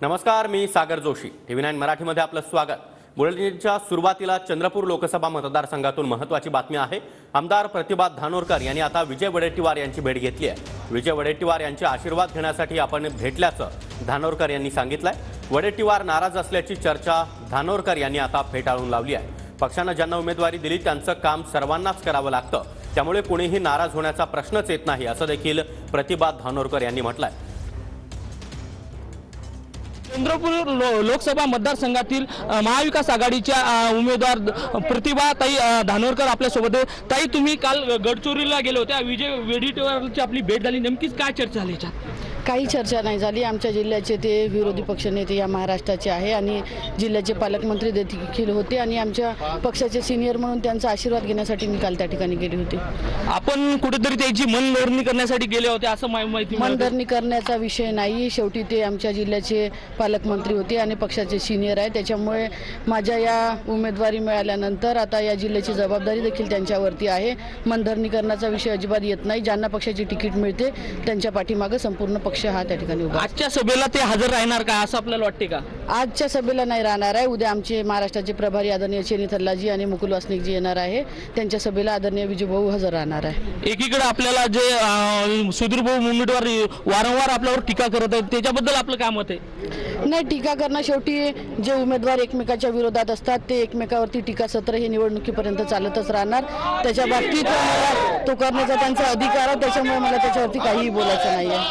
नमस्कार, मी सागर जोशी. TV9 मराठीमध्ये आपलं स्वागत. बुलेटिनच्या सुरुवातीला चंद्रपूर लोकसभा मतदारसंघातून महत्त्वाची बातमी आहे. आमदार प्रतिभा धानोरकर यांनी आता विजय वडेट्टीवार यांची भेट घेतली आहे. विजय वडेट्टीवार यांचे आशीर्वाद घेण्यासाठी आपण भेटल्याचं धानोरकर यांनी सांगितलंय. वडेट्टीवार नाराज असल्याची चर्चा धानोरकर यांनी आता फेटाळून लावली आहे. पक्षानं ज्यांना उमेदवारी दिली त्यांचं काम सर्वांनाच करावं लागतं, त्यामुळे कोणीही नाराज होण्याचा प्रश्नच येत नाही, असं देखील प्रतिभा धानोरकर यांनी म्हटलंय. चंद्रपूर लोकसभा मतदारसंघातील महाविकास आघाडीच्या उमेदवार प्रतिभा ताई धानोरकर आपल्या सोबत. ताई, तुम्ही काल गडचिरोलीला गेले होते, विजय वडेट्टीवारची आपली भेट झाली, नेमकीच काय चर्चा झाली याच्यात? काही चर्चा नाही झाली. आमच्या जिल्ह्याचे ते विरोधी पक्षनेते या महाराष्ट्राचे आहे आणि जिल्ह्याचे पालकमंत्री देखील होते आणि आमच्या पक्षाचे सिनियर म्हणून त्यांचा आशीर्वाद घेण्यासाठी मी काल त्या ठिकाणी गेली होती. आपण कुठेतरी त्याची मनधरणी करण्यासाठी गेले होते असं माहिती? मनधरणी करण्याचा विषय नाही. शेवटी ते आमच्या जिल्ह्याचे पालकमंत्री होते आणि पक्षाचे सिनियर आहे. त्याच्यामुळे माझ्या या उमेदवारी मिळाल्यानंतर आता या जिल्ह्याची जबाबदारी देखील त्यांच्यावरती आहे. मनधरणी करण्याचा विषय अजिबात येत नाही. ज्यांना पक्षाची तिकीट मिळते त्यांच्या पाठीमागे संपूर्ण पक्ष हा त्या ठिकाणी उभा. आजच्या सभेला ते हजर राहणार का असं आपल्याला वाटते का? आजच्या सभेला नाही राहणार आहे. उद्या आमचे महाराष्ट्राचे प्रभारी आदरणीय चेनी थल्लाजी आणि मुकुल वासनिकजी येणार आहे. त्यांच्या सभेला आदरणीय विजूभाऊ हजर राहणार आहे. एकीकडे आपल्याला जे सुधीरभाऊ उमेदवार वारंवार आपल्यावर टीका करत आहेत, त्याच्याबद्दल आपलं काय मत आहे? नाही, टीका करणं, शेवटी जे उमेदवार एकमेकाच्या विरोधात असतात ते एकमेकावरती टीका सत्र हे निवडणुकीपर्यंत चालतच राहणार. त्याच्या बाबतीत तो करण्याचा त्यांचा अधिकार आहे. त्याच्यामुळे मला त्याच्यावरती काहीही बोलायचं नाही आहे.